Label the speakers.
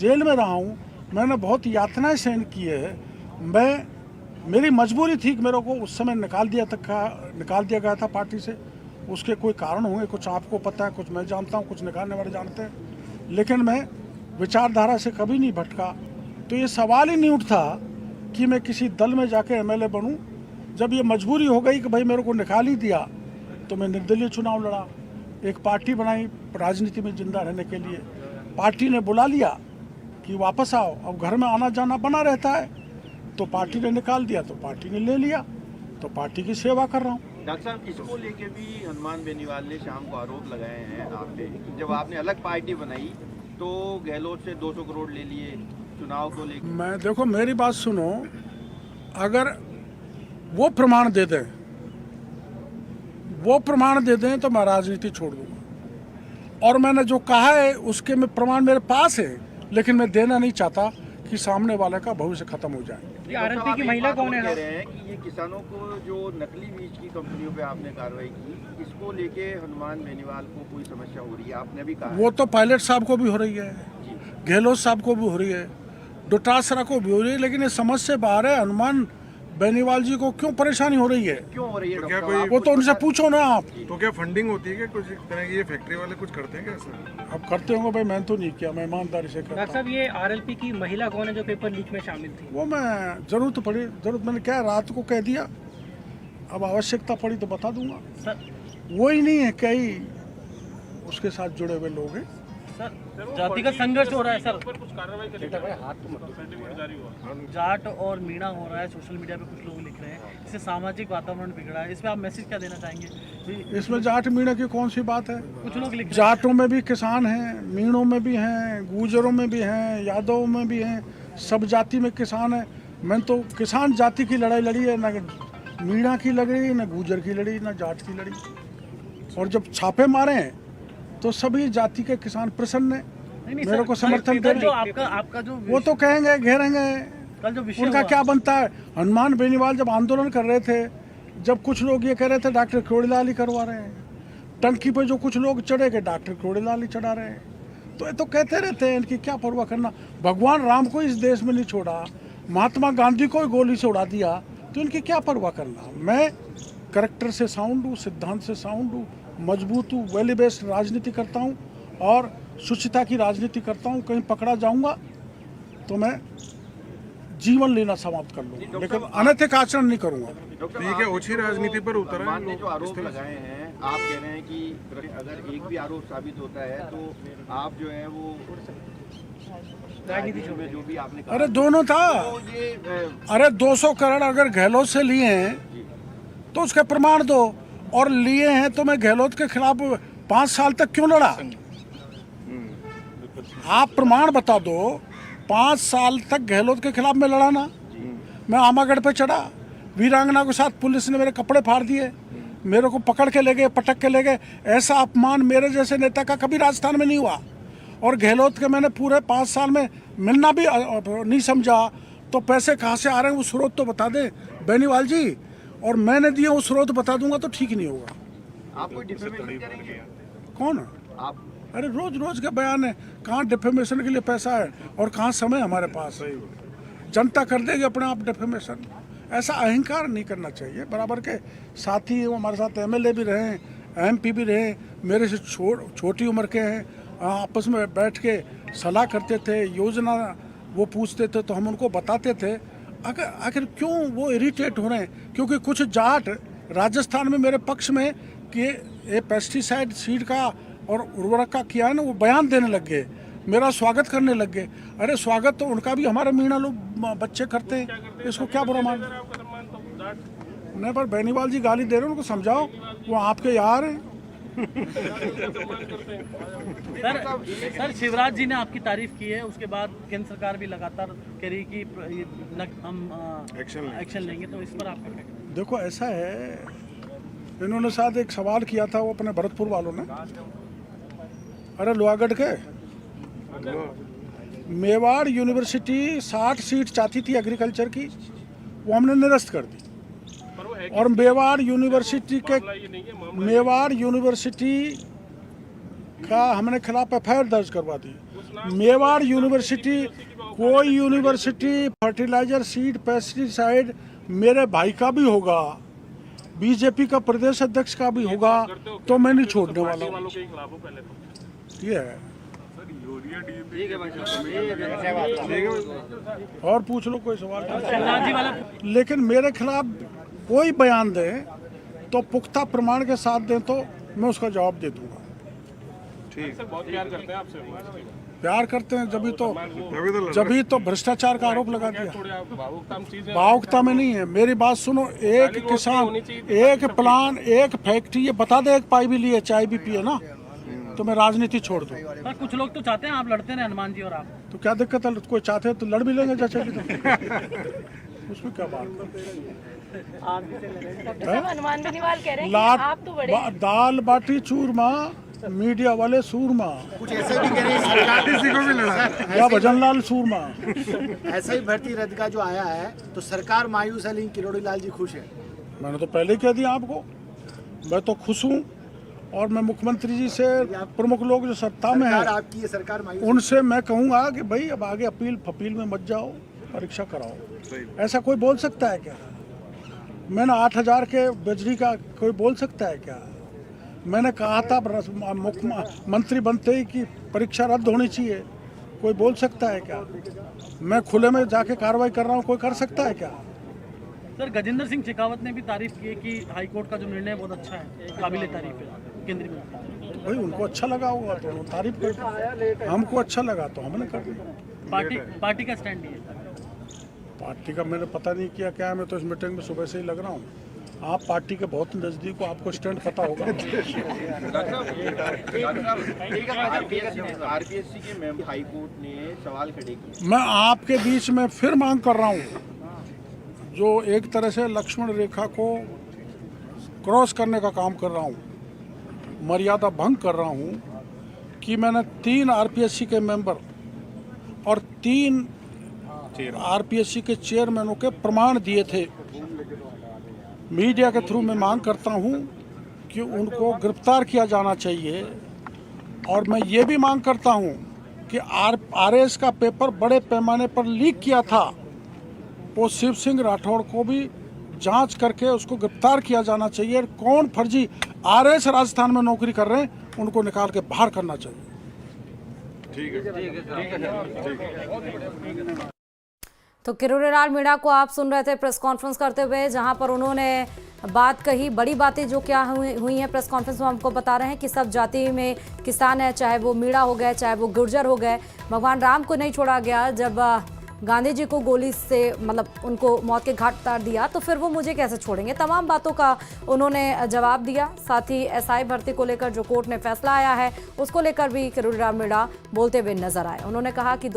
Speaker 1: Jail में रहा हूँ, मैंने बहुत यातनाएं सहन की है। मेरी मजबूरी थी कि मेरे को उस समय निकाल दिया गया था पार्टी से। उसके कोई कारण होंगे, कुछ आपको पता है, कुछ मैं जानता हूँ, कुछ निकालने वाले जानते हैं, लेकिन मैं विचारधारा से कभी नहीं भटका। तो ये सवाल ही नहीं उठता कि मैं किसी दल में जाके एमएलए बनूं। जब ये मजबूरी हो गई कि भाई मेरे को निकाल ही दिया, तो मैं निर्दलीय चुनाव लड़ा, एक पार्टी बनाई राजनीति में जिंदा रहने के लिए। पार्टी ने बुला लिया कि वापस आओ, अब घर में आना जाना बना रहता है, तो पार्टी ने निकाल दिया, तो पार्टी ने ले लिया, तो पार्टी की सेवा कर रहा हूँ।
Speaker 2: डॉक्टर साहब, इसको लेके भी हनुमान बेनीवाल ने शाम को आरोप लगाए हैं आप पे कि जब आपने अलग पार्टी बनाई तो गहलोत से 200 करोड़ ले लिए चुनाव को लेकर।
Speaker 1: मैं देखो, मेरी बात सुनो, अगर वो प्रमाण दे दें तो मैं राजनीति छोड़ दूंगा। और मैंने जो कहा है उसके में प्रमाण मेरे पास है, लेकिन मैं देना नहीं चाहता कि सामने वाले का भविष्य खत्म हो जाए।
Speaker 3: ये आरएलपी की महिला कौन है?
Speaker 2: कह रहे हैं कि ये किसानों को जो नकली बीज की कंपनियों पे आपने कार्रवाई की, इसको लेके हनुमान बेनीवाल को कोई समस्या हो रही है, आपने भी कहा।
Speaker 1: वो तो पायलट साहब को भी हो रही है, गहलोत साहब को भी हो रही है, डोटासरा को भी हो रही है, लेकिन ये समझ से बाहर है हनुमान बेनीवाल जी को क्यों परेशानी हो रही है।
Speaker 2: क्यों हो रही है?
Speaker 4: तो क्या कोई
Speaker 1: वो तो उनसे पूछो ना आप।
Speaker 4: तो क्या फंडिंग होती है क्या कुछ तरह की? ये फैक्ट्री वाले कुछ करते हैं क्या ऐसा?
Speaker 1: अब करते होंगे भाई, मैंने तो नहीं किया, मैं ईमानदारी से करता
Speaker 3: डॉक्टर साहब, ये आरएलपी की महिला कौन है जो पेपर लीक में शामिल थी?
Speaker 1: वो मैं जरूरत मैंने क्या रात को कह दिया, अब आवश्यकता पड़ी तो बता दूंगा।
Speaker 3: सर,
Speaker 1: वो ही नहीं है, कई उसके साथ जुड़े हुए लोग हैं।
Speaker 3: सर, जातिगत संघर्ष हो रहा है सर, जाट और मीणा हो रहा है, सोशल मीडिया पे कुछ लोग लिख रहे हैं, इससे सामाजिक वातावरण बिगड़ा है, इस पे आप मैसेज क्या देना चाहेंगे?
Speaker 1: इसमें जाट मीणा की कौन सी बात है?
Speaker 3: कुछ लोग लिख रहे
Speaker 1: जाटों में भी किसान हैं, मीणों में भी हैं, गुजरों में भी हैं, यादवों में भी हैं, सब जाति में किसान है। मैंने तो किसान जाति की लड़ाई लड़ी है, ना मीणा की लड़ी, ना गुजर की लड़ी, ना जाट की लड़ी। और जब छापे मारे हैं तो सभी जाति के किसान प्रसन्न हैं, मेरे को समर्थन
Speaker 3: हैं। जो
Speaker 1: करें।
Speaker 3: आपका जो
Speaker 1: वो तो कहेंगे, घेरेंगे,
Speaker 3: कल जो विषय
Speaker 1: उनका
Speaker 3: हुआ,
Speaker 1: क्या बनता है। हनुमान बेनीवाल जब आंदोलन कर रहे थे, जब कुछ लोग ये कह रहे थे डॉक्टर क्रोड़ीलाल ही करवा रहे हैं, टंकी पे जो कुछ लोग चढ़े गए डॉक्टर क्रोड़ीलाल ही चढ़ा रहे हैं, तो ये तो कहते रहते हैं, इनकी क्या परवाह करना। भगवान राम को इस देश में नहीं छोड़ा, महात्मा गांधी को गोली से उड़ा दिया, तो इनकी क्या परवाह करना। मैं करैक्टर से साउंड हूँ, सिद्धांत से साउंड हूँ, मजबूत हूँ, वैल्यू बेस्ड राजनीति करता हूँ और शुचिता की राजनीति करता हूँ। कहीं पकड़ा जाऊंगा तो मैं जीवन लेना समाप्त कर लूंगा, लेकिन अनैतिक आचरण नहीं करूंगा।
Speaker 4: ठीक है, ओछी राजनीति पर उतर
Speaker 2: हनुमान ने जो आरोप लगाए हैं, आप कह रहे हैं कि अगर एक भी आरोप साबित होता है तो आप जो है वो राजनीति में जो भी आपने कहा।
Speaker 1: अरे दोनों था,
Speaker 2: तो ये
Speaker 1: अरे 200 करोड़ अगर गहलोत से लिए हैं तो उसका प्रमाण दो, और लिए हैं तो मैं गहलोत के खिलाफ 5 साल तक क्यों लड़ा। आप प्रमाण बता दो, 5 साल तक गहलोत के खिलाफ मैं लड़ा ना। मैं आमागढ़ पे चढ़ा, वीरांगना के साथ पुलिस ने मेरे कपड़े फाड़ दिए, मेरे को पकड़ के ले गए, पटक के ले गए। ऐसा अपमान मेरे जैसे नेता का कभी राजस्थान में नहीं हुआ। और गहलोत के मैंने पूरे 5 साल में मिलना भी नहीं समझा, तो पैसे कहाँ से आ रहे हैं वो स्रोत तो बता दे बेनीवाल जी, और मैंने दिए वो स्रोत बता दूंगा तो ठीक नहीं होगा।
Speaker 2: आप कोई डिफेमेशन करेंगे?
Speaker 1: कौन?
Speaker 2: आप?
Speaker 1: अरे रोज के बयान है, कहाँ डिफेमेशन के लिए पैसा है और कहाँ समय हमारे पास है। जनता कर देगी अपने आप डिफेमेशन। ऐसा अहंकार नहीं करना चाहिए। बराबर के साथी वो हमारे साथ एमएलए भी रहे, एमपी भी रहे, मेरे से छोटी उम्र के हैं, आपस में बैठ के सलाह करते थे, योजना वो पूछते थे तो हम उनको बताते थे। आखिर क्यों वो इरिटेट हो रहे हैं? क्योंकि कुछ जाट राजस्थान में मेरे पक्ष में कि ये पेस्टिसाइड सीड का और उर्वरक का किया है ना, वो बयान देने लग गए, मेरा स्वागत करने लग गए। अरे स्वागत तो उनका भी हमारे मीणा लोग बच्चे करते हैं, इसको क्या बुरा मान। नहीं, पर बेनीवाल जी गाली दे रहे हैं, उनको समझाओ, वो आपके यार हैं।
Speaker 3: सर शिवराज जी ने आपकी तारीफ की है, उसके बाद केंद्र सरकार भी लगातार कह रही कि हम एक्शन लेंगे, तो इस पर आप क्या कहेंगे?
Speaker 1: देखो ऐसा है, इन्होंने शायद एक सवाल किया था वो अपने भरतपुर वालों ने। अरे लोहागढ़ के मेवाड़ यूनिवर्सिटी 60 सीट चाहती थी एग्रीकल्चर की, वो हमने निरस्त कर दी। और मेवाड़ यूनिवर्सिटी का हमने खिलाफ FIR दर्ज करवा दी। मेवाड़ यूनिवर्सिटी, कोई यूनिवर्सिटी फर्टिलाइजर, सीड, पेस्टिसाइड मेरे भाई का भी होगा, बीजेपी का प्रदेश अध्यक्ष का भी होगा, तो मैं नहीं छोड़ने वाला हूँ। ये है। और पूछ लो कोई सवाल।
Speaker 3: शिवराज जी वाला
Speaker 1: लेकिन मेरे खिलाफ कोई बयान दे तो पुख्ता प्रमाण के साथ दे तो मैं उसका जवाब दे दूंगा।
Speaker 5: बहुत प्यार करते हैं आपसे।
Speaker 1: प्यार करते हैं जभी तो भ्रष्टाचार का आरोप लगा दिया।
Speaker 5: भावुकता चीज
Speaker 1: भावुकता में नहीं है। मेरी बात सुनो, एक किसान, एक प्लान, एक फैक्ट्री, ये बता दे एक पाई भी लिए, चाय भी पिए ना, तो मैं राजनीति छोड़ दूं।
Speaker 3: सर कुछ लोग तो चाहते हैं आप लड़ते रहे हनुमान जी और आप।
Speaker 1: तो क्या दिक्कत है? कोई चाहते हैं तो लड़ भी लेंगे चाचा जी, तो उसमें क्या बात है?
Speaker 6: हनुमान बेनीवाल कह रहे हैं कि
Speaker 1: लाट
Speaker 6: आप तो बड़े
Speaker 1: दाल बाटी चूरमा, मीडिया वाले सूरमा,
Speaker 7: कुछ ऐसे भी कह रहे हैं सरकार
Speaker 4: किसी को भी लड़ा।
Speaker 1: या भजनलाल सूरमा।
Speaker 7: ऐसा ही भर्ती रद्द का जो आया है तो सरकार मायूस है, लेकिन किरोड़ी लाल जी खुश है।
Speaker 1: मैंने तो पहले ही कह दिया आपको, मैं तो खुश हूँ। और मैं मुख्यमंत्री जी से, प्रमुख लोग जो सत्ता में
Speaker 7: सरकार
Speaker 1: है,
Speaker 7: आपकी है, सरकार मायूस
Speaker 1: उनसे मैं कहूँगा कि भाई अब आगे अपील फपील में मत जाओ, परीक्षा कराओ। ऐसा कोई बोल सकता है क्या? मैंने 8,000 के बिजली का कोई बोल सकता है क्या? मैंने कहा था मुख्यमंत्री बनते ही कि परीक्षा रद्द होनी चाहिए, कोई बोल सकता है क्या? मैं खुले में जाके कार्रवाई कर रहा हूँ, कोई कर सकता है क्या?
Speaker 3: सर गजेंद्र सिंह शेखावत ने भी तारीफ की है कि हाईकोर्ट का जो निर्णय बहुत अच्छा है, काबिल तारीफ है केंद्रीय मंत्री।
Speaker 1: तो भाई उनको अच्छा लगा होगा तो वो तारीफ कर, हमको अच्छा लगा तो हमने कर दिया।
Speaker 3: पार्टी का स्टैंड ये है।
Speaker 2: पार्टी का मैंने पता नहीं किया क्या है, मैं तो इस मीटिंग में सुबह से ही लग रहा हूँ। आप पार्टी के बहुत नज़दीक हो, आपको स्टैंड पता होगा।
Speaker 8: आरपीएससी के मेंबर हाई कोर्ट ने सवाल खड़े किए।
Speaker 2: मैं आपके बीच में फिर मांग कर रहा हूँ, जो एक तरह से लक्ष्मण रेखा को क्रॉस करने का काम कर रहा हूँ, मर्यादा भंग कर रहा हूँ, कि मैंने 3 आरपीएससी के मेंबर और 3 आरपीएससी के चेयरमैनों के प्रमाण दिए थे। मीडिया के थ्रू मैं मांग करता हूं कि उनको गिरफ्तार किया जाना चाहिए। और मैं ये भी मांग करता हूं कि आरएस का पेपर बड़े पैमाने पर लीक किया था, वो शिव सिंह राठौड़ को भी जांच करके उसको गिरफ्तार किया जाना चाहिए। कौन फर्जी आरएस राजस्थान में नौकरी कर रहे हैं, उनको निकाल के बाहर करना चाहिए।
Speaker 9: तो किरोड़ी लाल मीणा को आप सुन रहे थे प्रेस कॉन्फ्रेंस करते हुए, जहां पर उन्होंने बात कही, बड़ी बातें जो क्या हुई हैं प्रेस कॉन्फ्रेंस में हमको बता रहे हैं कि सब जाति में किसान है, चाहे वो मीणा हो गए, चाहे वो गुर्जर हो गए। भगवान राम को नहीं छोड़ा गया। जब गांधी जी को गोली से मतलब उनको मौत के घाट उतार दिया, तो फिर वो मुझे कैसे छोड़ेंगे। तमाम बातों का उन्होंने जवाब दिया। साथ ही एसआई भर्ती को लेकर जो कोर्ट ने फैसला आया है, उसको लेकर भी किरोड़ी लाल मीणा बोलते हुए नजर आए। उन्होंने कहा कि